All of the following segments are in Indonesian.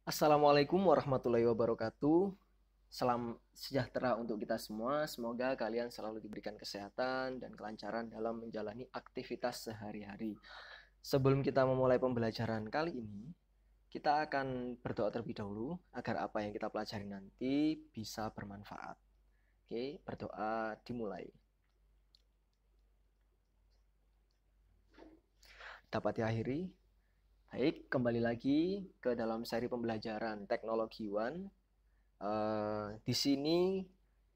Assalamualaikum warahmatullahi wabarakatuh. Salam sejahtera untuk kita semua. Semoga kalian selalu diberikan kesehatan dan kelancaran dalam menjalani aktivitas sehari-hari. Sebelum kita memulai pembelajaran kali ini, kita akan berdoa terlebih dahulu agar apa yang kita pelajari nanti bisa bermanfaat. Oke, berdoa dimulai. Dapat diakhiri. Baik, kembali lagi ke dalam seri pembelajaran Teknologi One. Di sini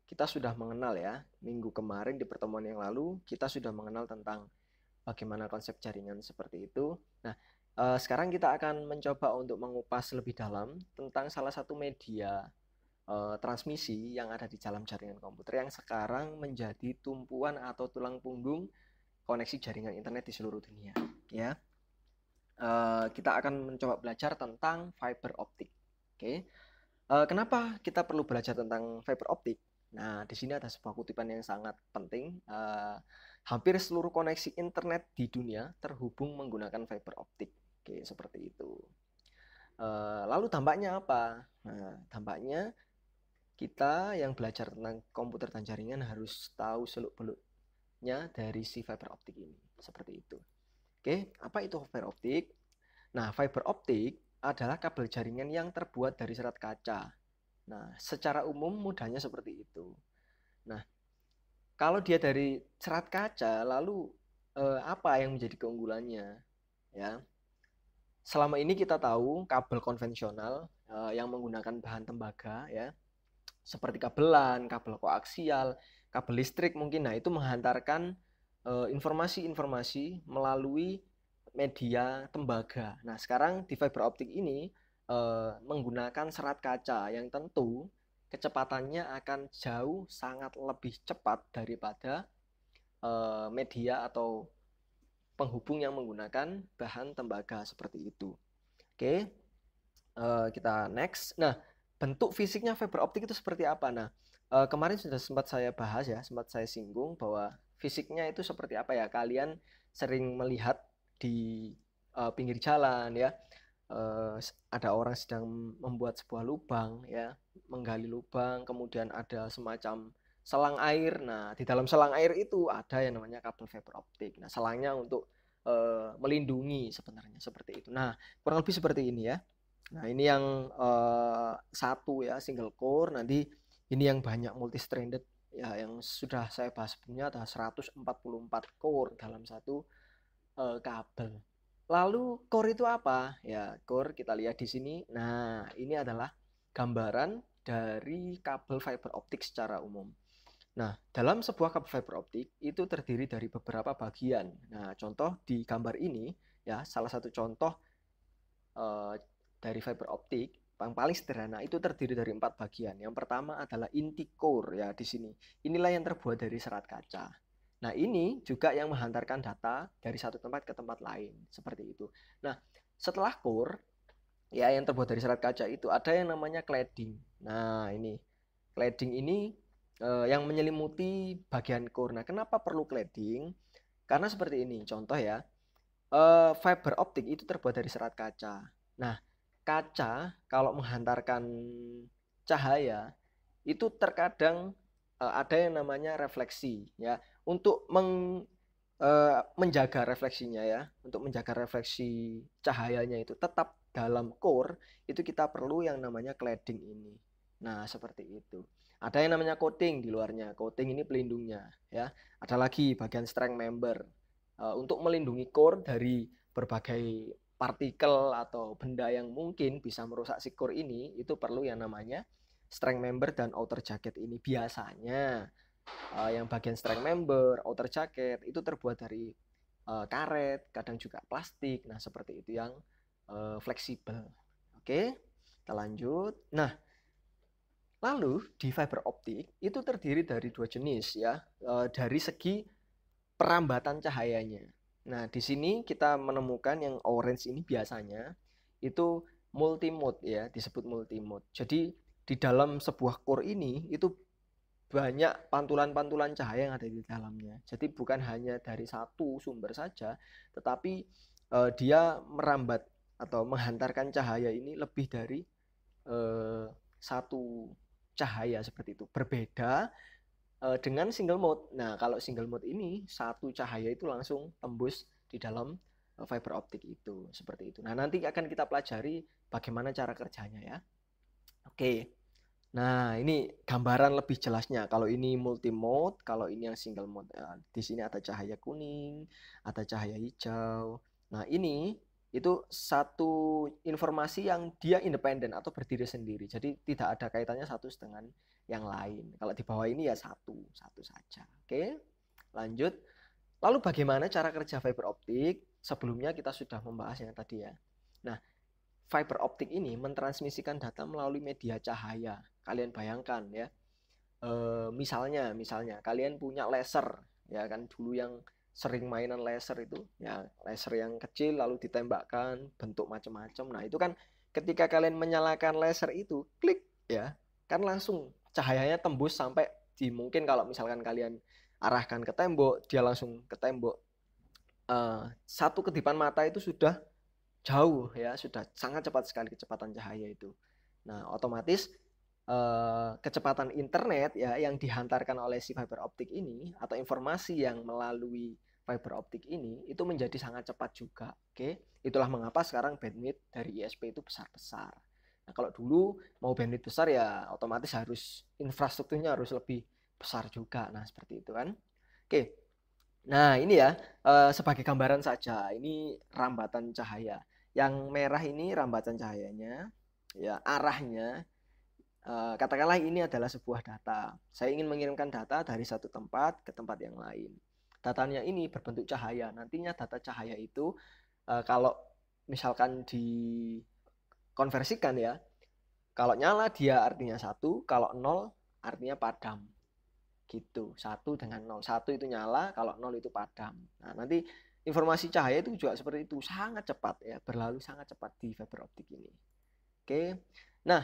kita sudah mengenal ya, minggu kemarin di pertemuan yang lalu kita sudah mengenal tentang bagaimana konsep jaringan seperti itu. Nah, sekarang kita akan mencoba untuk mengupas lebih dalam tentang salah satu media transmisi yang ada di dalam jaringan komputer yang sekarang menjadi tumpuan atau tulang punggung koneksi jaringan internet di seluruh dunia. Ya, kita akan mencoba belajar tentang fiber optik. Oke. Kenapa kita perlu belajar tentang fiber optik? Nah, di sini ada sebuah kutipan yang sangat penting. Hampir seluruh koneksi internet di dunia terhubung menggunakan fiber optik. Oke, seperti itu. Lalu dampaknya apa? Nah, dampaknya kita yang belajar tentang komputer dan jaringan harus tahu seluk-beluknya dari si fiber optik ini. Seperti itu. Oke, apa itu fiber optik? Nah, fiber optik adalah kabel jaringan yang terbuat dari serat kaca. Nah, secara umum mudahnya seperti itu. Nah, kalau dia dari serat kaca, lalu apa yang menjadi keunggulannya? Ya, selama ini kita tahu kabel konvensional yang menggunakan bahan tembaga, ya, seperti kabelan, kabel koaksial, kabel listrik mungkin. Nah, itu menghantarkan informasi-informasi melalui media tembaga. Nah, sekarang di fiber optik ini menggunakan serat kaca yang tentu kecepatannya akan jauh sangat lebih cepat daripada media atau penghubung yang menggunakan bahan tembaga seperti itu. Oke, kita next. Nah, bentuk fisiknya fiber optik itu seperti apa? Nah, kemarin sudah sempat saya bahas ya, sempat saya singgung bahwa fisiknya itu seperti apa ya. Kalian sering melihat di pinggir jalan ya, ada orang sedang membuat sebuah lubang ya, menggali lubang, kemudian ada semacam selang air. Nah, di dalam selang air itu ada yang namanya kabel fiber optik. Nah, selangnya untuk melindungi sebenarnya seperti itu. Nah, kurang lebih seperti ini ya. Nah, ini yang satu ya, single core. Nanti ini yang banyak multi stranded ya, yang sudah saya bahas sebelumnya ada 144 core dalam satu kabel. Lalu core itu apa? Ya, core kita lihat di sini. Nah, ini adalah gambaran dari kabel fiber optik secara umum. Nah, dalam sebuah kabel fiber optik itu terdiri dari beberapa bagian. Nah, contoh di gambar ini ya, salah satu contoh eh, dari fiber optik yang paling sederhana itu terdiri dari 4 bagian. Yang pertama adalah inti core ya di sini. Inilah yang terbuat dari serat kaca. Nah, ini juga yang menghantarkan data dari satu tempat ke tempat lain, seperti itu. Nah, setelah core ya yang terbuat dari serat kaca itu ada yang namanya cladding. Nah, ini cladding ini yang menyelimuti bagian core. Nah, kenapa perlu cladding? Karena seperti ini, contoh ya, fiber optik itu terbuat dari serat kaca. Nah, kaca kalau menghantarkan cahaya itu terkadang ada yang namanya refleksi ya. Untuk menjaga refleksinya ya, untuk menjaga refleksi cahayanya itu tetap dalam core, itu kita perlu yang namanya cladding ini. Nah, seperti itu. Ada yang namanya coating di luarnya. Coating ini pelindungnya ya. Ada lagi bagian strength member untuk melindungi core dari berbagai partikel atau benda yang mungkin bisa merusak si core ini, itu perlu yang namanya strength member dan outer jacket ini. Biasanya yang bagian strength member, outer jacket itu terbuat dari karet, kadang juga plastik. Nah, seperti itu yang fleksibel. Oke, kita lanjut. Nah, lalu di fiber optik itu terdiri dari dua jenis ya, dari segi perambatan cahayanya. Nah, di sini kita menemukan yang orange ini biasanya itu multimode ya, disebut multimode. Jadi di dalam sebuah core ini itu banyak pantulan-pantulan cahaya yang ada di dalamnya. Jadi bukan hanya dari satu sumber saja, tetapi dia merambat atau menghantarkan cahaya ini lebih dari satu cahaya seperti itu. Berbeda dengan single mode. Nah, kalau single mode ini satu cahaya itu langsung tembus di dalam fiber optik itu, seperti itu. Nah, nanti akan kita pelajari bagaimana cara kerjanya ya. Oke. Nah, ini gambaran lebih jelasnya. Kalau ini multi mode, kalau ini yang single mode. Di sini ada cahaya kuning, ada cahaya hijau. Nah, ini itu satu informasi yang dia independen atau berdiri sendiri. Jadi tidak ada kaitannya satu dengan yang lain. Kalau di bawah ini ya satu saja. Oke, lanjut. Lalu bagaimana cara kerja fiber optik? Sebelumnya kita sudah membahas yang tadi ya. Nah, fiber optik ini mentransmisikan data melalui media cahaya. Kalian bayangkan ya, misalnya kalian punya laser, ya kan, dulu yang sering mainan laser itu, ya laser yang kecil lalu ditembakkan bentuk macam-macam. Nah itu kan ketika kalian menyalakan laser itu, klik ya, kan langsung cahayanya tembus sampai di, mungkin kalau misalkan kalian arahkan ke tembok, dia langsung ke tembok. Satu kedipan mata itu sudah jauh ya, sudah sangat cepat sekali kecepatan cahaya itu. Nah, otomatis kecepatan internet ya yang dihantarkan oleh si fiber optik ini atau informasi yang melalui fiber optik ini itu menjadi sangat cepat juga. Oke, itulah mengapa sekarang bandwidth dari ISP itu besar-besar. Nah, kalau dulu mau bandwidth besar ya otomatis harus infrastrukturnya harus lebih besar juga. Nah, seperti itu kan. Oke. Nah, ini ya sebagai gambaran saja, ini rambatan cahaya. Yang merah ini rambatan cahayanya, ya arahnya. Katakanlah ini adalah sebuah data. Saya ingin mengirimkan data dari satu tempat ke tempat yang lain. Datanya ini berbentuk cahaya. Nantinya data cahaya itu kalau misalkan dikonversikan ya, kalau nyala dia artinya satu, kalau nol artinya padam. Gitu, satu dengan nol. Satu itu nyala, kalau nol itu padam. Nah, nanti informasi cahaya itu juga seperti itu, sangat cepat ya, berlalu sangat cepat di fiber optik ini. Oke. Nah,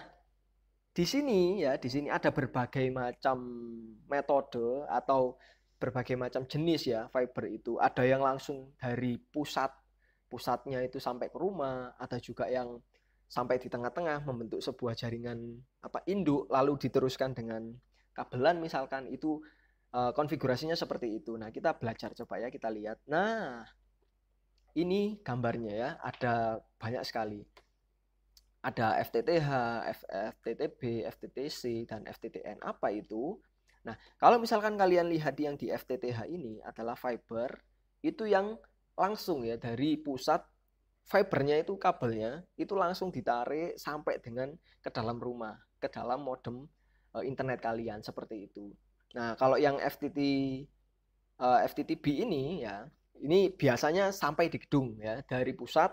di sini ya, di sini ada berbagai macam metode atau berbagai macam jenis ya fiber itu. Ada yang langsung dari pusatnya itu sampai ke rumah, ada juga yang sampai di tengah-tengah membentuk sebuah jaringan induk lalu diteruskan dengan kabelan misalkan, itu konfigurasinya seperti itu. Nah, kita belajar coba ya, kita lihat. Nah, ini gambarnya ya, ada banyak sekali. Ada FTTH, FTTB, FTTC, dan FTTN. Apa itu? Nah, kalau misalkan kalian lihat yang di FTTH ini adalah fiber, itu yang langsung ya dari pusat, fibernya itu kabelnya, itu langsung ditarik sampai dengan ke dalam rumah, ke dalam modem internet kalian, seperti itu. Nah, kalau yang FTTB ini ya, ini biasanya sampai di gedung ya, dari pusat,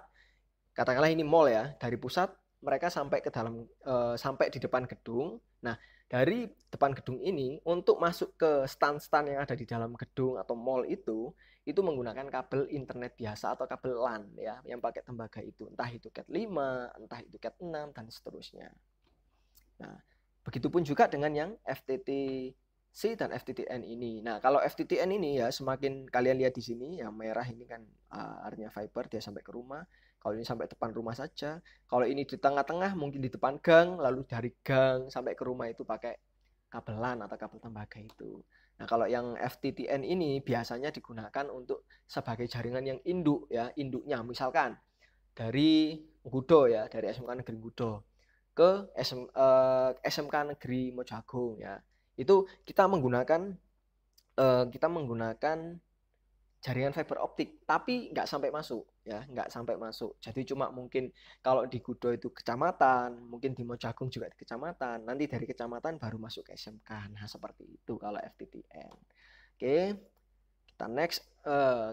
katakanlah ini mall ya, dari pusat mereka sampai ke dalam sampai di depan gedung. Nah, dari depan gedung ini untuk masuk ke stand-stand yang ada di dalam gedung atau mall itu menggunakan kabel internet biasa atau kabel LAN ya, yang pakai tembaga itu. Entah itu Cat 5, entah itu Cat 6 dan seterusnya. Nah, begitupun juga dengan yang FTTC dan FTTN ini. Nah, kalau FTTN ini ya, semakin kalian lihat di sini yang merah ini kan artinya fiber, dia sampai ke rumah. Kalau ini sampai depan rumah saja. Kalau ini di tengah-tengah, mungkin di depan gang, lalu dari gang sampai ke rumah itu pakai kabel LAN atau kabel tembaga itu. Nah, kalau yang FTTN ini biasanya digunakan untuk sebagai jaringan yang induk ya, induknya misalkan dari Gudo ya, dari SMK Negeri Gudo ke SMK Negeri Mojagung ya. Itu kita menggunakan jaringan fiber optik, tapi nggak sampai masuk ya, nggak sampai masuk. Jadi cuma mungkin kalau di Gudo itu kecamatan, mungkin di Mojagung juga di kecamatan, nanti dari kecamatan baru masuk ke SMK. Nah, seperti itu kalau FTTN. Oke, kita next.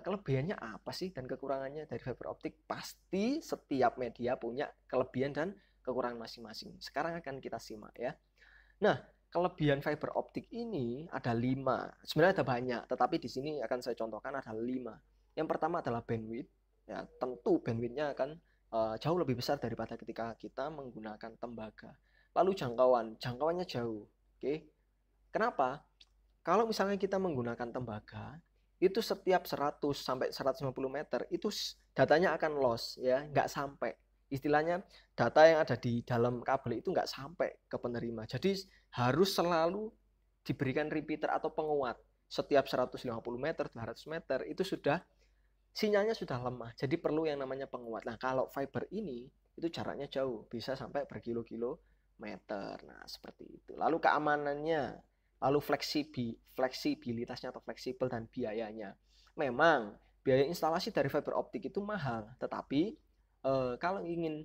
Kelebihannya apa sih dan kekurangannya dari fiber optik? Pasti setiap media punya kelebihan dan kekurangan masing-masing. Sekarang akan kita simak ya. Nah, kelebihan fiber optik ini ada 5. Sebenarnya ada banyak, tetapi di sini akan saya contohkan ada 5. Yang pertama adalah bandwidth. Ya, tentu bandwidthnya akan jauh lebih besar daripada ketika kita menggunakan tembaga. Lalu jangkauannya jauh. Oke. Kenapa? Kalau misalnya kita menggunakan tembaga, itu setiap 100 sampai 150 meter itu datanya akan loss ya, nggak sampai. Istilahnya data yang ada di dalam kabel itu nggak sampai ke penerima. Jadi harus selalu diberikan repeater atau penguat. Setiap 150 meter, 200 meter itu sudah sinyalnya sudah lemah. Jadi perlu yang namanya penguat. Nah, kalau fiber ini itu jaraknya jauh, bisa sampai berkilo-kilometer. Nah, seperti itu. Lalu keamanannya, lalu fleksibilitasnya atau fleksibel dan biayanya. Memang biaya instalasi dari fiber optik itu mahal, tetapi kalau ingin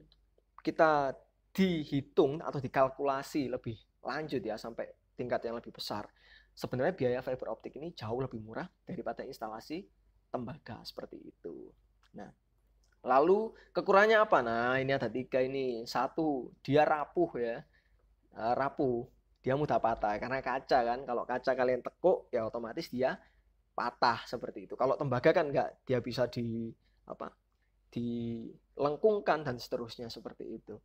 kita dihitung atau dikalkulasi lebih lanjut ya sampai tingkat yang lebih besar, sebenarnya biaya fiber optik ini jauh lebih murah daripada instalasi tembaga seperti itu. Nah, lalu kekurangannya apa? Nah, ini ada 3 ini. Satu, dia rapuh ya. Rapuh. Dia mudah patah karena kaca kan. Kalau kaca kalian tekuk ya otomatis dia patah seperti itu. Kalau tembaga kan enggak, dia bisa apa? Dilengkungkan dan seterusnya seperti itu.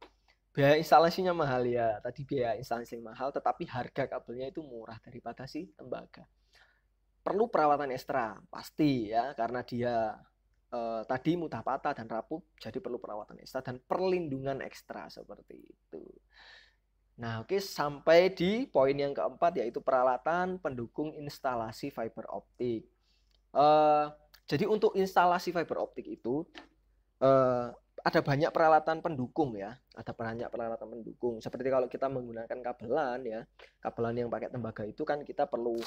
Biaya instalasinya mahal ya. Tadi biaya instalasi mahal, tetapi harga kabelnya itu murah daripada si tembaga. Perlu perawatan ekstra, pasti ya, karena dia tadi mudah patah dan rapuh, jadi perlu perawatan ekstra dan perlindungan ekstra seperti itu. Nah, oke, sampai di poin yang keempat yaitu peralatan pendukung instalasi fiber optik. Jadi untuk instalasi fiber optik itu ada banyak peralatan pendukung ya, ada banyak peralatan pendukung. Seperti kalau kita menggunakan kabelan ya, kabelan yang pakai tembaga itu kan kita perlu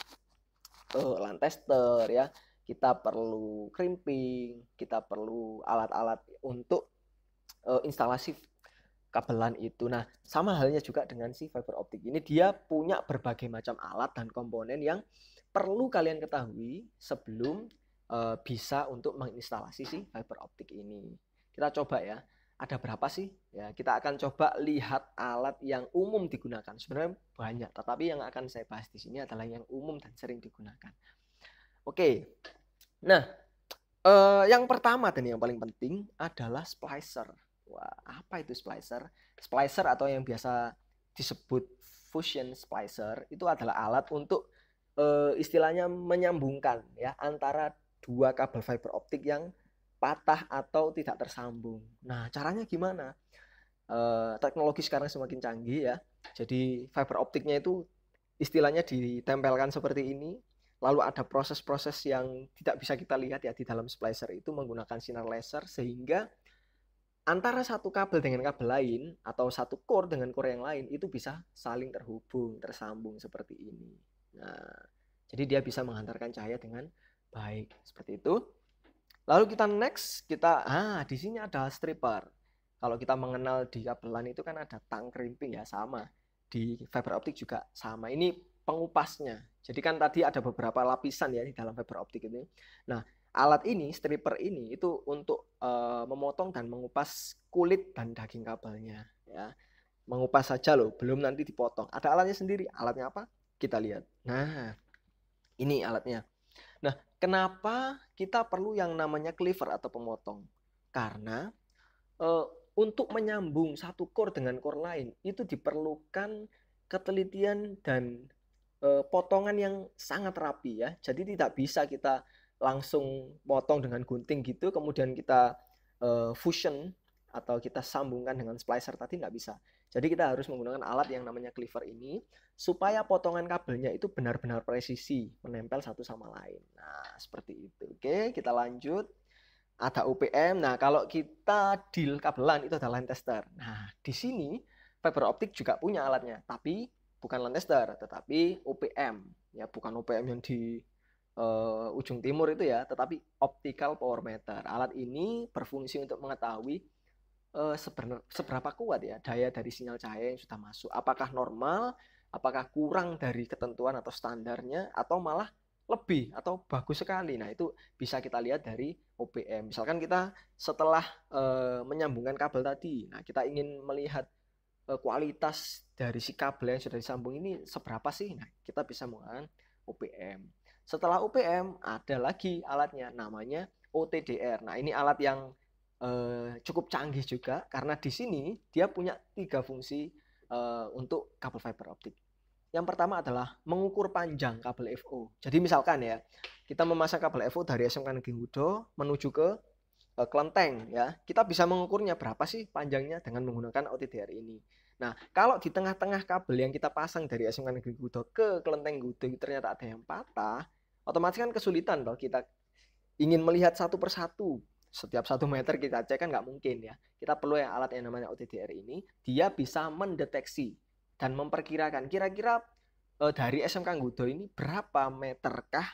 LAN tester ya, kita perlu crimping, kita perlu alat-alat untuk instalasi kabelan itu. Nah, sama halnya juga dengan si fiber optik ini, dia punya berbagai macam alat dan komponen yang perlu kalian ketahui sebelum bisa untuk menginstalasi si fiber optik ini. Kita coba ya, ada berapa sih? Ya, kita akan coba lihat alat yang umum digunakan. Sebenarnya banyak, tetapi yang akan saya bahas di sini adalah yang umum dan sering digunakan. Oke. Nah, yang pertama dan yang paling penting adalah splicer. Wah, apa itu splicer? Splicer atau yang biasa disebut fusion splicer itu adalah alat untuk istilahnya menyambungkan ya antara dua kabel fiber optik yang patah atau tidak tersambung. Nah, caranya gimana? Teknologi sekarang semakin canggih ya. Jadi fiber optiknya itu istilahnya ditempelkan seperti ini. Lalu ada proses-proses yang tidak bisa kita lihat ya di dalam splicer itu menggunakan sinar laser sehingga antara satu kabel dengan kabel lain atau satu core dengan core yang lain itu bisa saling terhubung, tersambung seperti ini. Nah, jadi dia bisa menghantarkan cahaya dengan baik seperti itu. Lalu kita next, di sini ada stripper. Kalau kita mengenal di kabelan itu kan ada tang crimping ya, sama. Di fiber optik juga sama. Ini pengupasnya. Jadi kan tadi ada beberapa lapisan ya di dalam fiber optik ini. Nah, alat ini, stripper ini itu untuk memotong dan mengupas kulit dan daging kabelnya ya. Mengupas saja loh, belum nanti dipotong. Ada alatnya sendiri. Alatnya apa? Kita lihat. Nah, ini alatnya. Nah, kenapa kita perlu yang namanya cleaver atau pemotong? Karena untuk menyambung satu core dengan core lain itu diperlukan ketelitian dan potongan yang sangat rapi ya. Jadi tidak bisa kita langsung potong dengan gunting gitu, kemudian kita fusion atau kita sambungkan dengan splicer tadi, nggak bisa. Jadi kita harus menggunakan alat yang namanya cleaver ini supaya potongan kabelnya itu benar-benar presisi menempel satu sama lain. Nah, seperti itu. Oke, kita lanjut. Ada UPM. Nah, kalau kita deal kabelan itu ada line tester. Nah, di sini fiber optik juga punya alatnya, tapi bukan line tester, tetapi UPM. Ya, bukan UPM yang di ujung timur itu ya, tetapi optical power meter. Alat ini berfungsi untuk mengetahui seberapa kuat ya daya dari sinyal cahaya yang sudah masuk. Apakah normal, apakah kurang dari ketentuan atau standarnya, atau malah lebih atau bagus sekali. Nah, itu bisa kita lihat dari OPM. Misalkan kita setelah menyambungkan kabel tadi, nah kita ingin melihat kualitas dari si kabel yang sudah disambung ini seberapa sih? Nah, kita bisa menggunakan OPM. Setelah OPM ada lagi alatnya namanya OTDR. Nah, ini alat yang cukup canggih juga karena di sini dia punya 3 fungsi untuk kabel fiber optik. Yang pertama adalah mengukur panjang kabel FO. Jadi misalkan ya, kita memasang kabel FO dari SMK Negeri Hudo menuju ke kelenteng ya, kita bisa mengukurnya berapa sih panjangnya dengan menggunakan OTDR ini. Nah, kalau di tengah-tengah kabel yang kita pasang dari SMK Negeri Gudo ke kelenteng Gudo ternyata ada yang patah, otomatis kan kesulitan loh kita ingin melihat satu persatu. Setiap 1 meter kita cek kan nggak mungkin ya. Kita perlu yang alat yang namanya OTDR ini, dia bisa mendeteksi dan memperkirakan kira-kira dari SMK Gudo ini berapa meterkah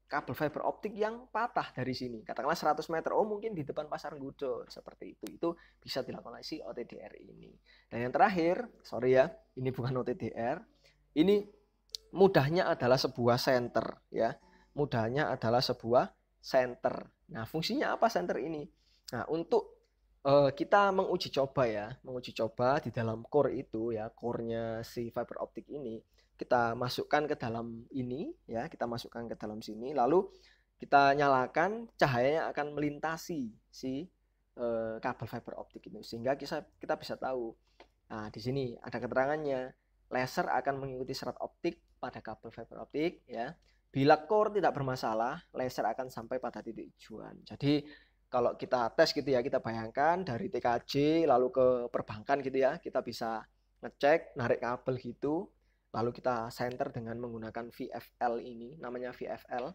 kabel fiber optik yang patah dari sini. Katakanlah 100 meter. Oh, mungkin di depan pasar Gudo. Seperti itu. Itu bisa dilakukan oleh si OTDR ini. Dan yang terakhir, sorry ya, ini bukan OTDR. Ini mudahnya adalah sebuah senter ya. Mudahnya adalah sebuah senter. Nah, fungsinya apa senter ini? Nah, untuk kita menguji coba ya, menguji coba di dalam core itu ya, core-nya si fiber optik ini kita masukkan ke dalam ini ya, kita masukkan ke dalam sini, lalu kita nyalakan, cahayanya akan melintasi si kabel fiber optik itu sehingga kita bisa tahu. Nah, di sini ada keterangannya. Laser akan mengikuti serat optik pada kabel fiber optik ya. Bila core tidak bermasalah, laser akan sampai pada titik tujuan. Jadi kalau kita tes gitu ya, kita bayangkan dari TKJ lalu ke perbankan gitu ya, kita bisa ngecek, narik kabel gitu, lalu kita center dengan menggunakan VFL ini, namanya VFL.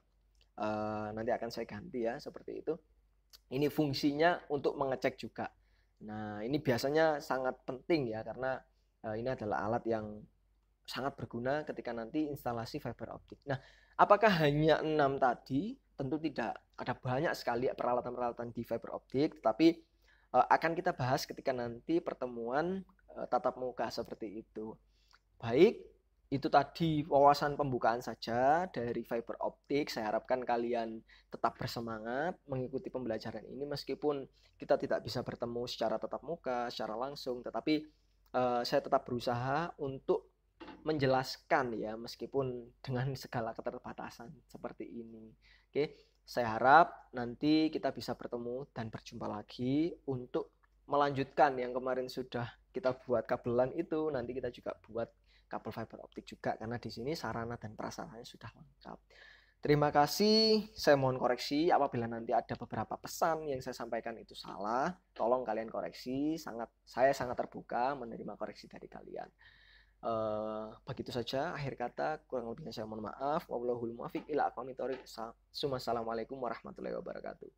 Nanti akan saya ganti ya, seperti itu. Ini fungsinya untuk mengecek juga. Nah, ini biasanya sangat penting ya, karena ini adalah alat yang sangat berguna ketika nanti instalasi fiber optik. Nah, apakah hanya 6 tadi? Tentu tidak. Ada banyak sekali peralatan-peralatan di fiber optik, tetapi akan kita bahas ketika nanti pertemuan tatap muka seperti itu. Baik, itu tadi wawasan pembukaan saja dari fiber optik. Saya harapkan kalian tetap bersemangat mengikuti pembelajaran ini meskipun kita tidak bisa bertemu secara tatap muka, secara langsung, tetapi saya tetap berusaha untuk menjelaskan ya meskipun dengan segala keterbatasan seperti ini. Oke, saya harap nanti kita bisa bertemu dan berjumpa lagi untuk melanjutkan yang kemarin sudah kita buat kabelan itu, nanti kita juga buat kabel fiber optik juga karena di sini sarana dan prasarannya sudah lengkap. Terima kasih, saya mohon koreksi apabila nanti ada beberapa pesan yang saya sampaikan itu salah, tolong kalian koreksi, saya sangat terbuka menerima koreksi dari kalian. Begitu saja akhir kata, kurang lebihnya saya mohon maaf. Wallahul muwaffiq ila aqwamit thoriq. Assalamualaikum warahmatullahi wabarakatuh.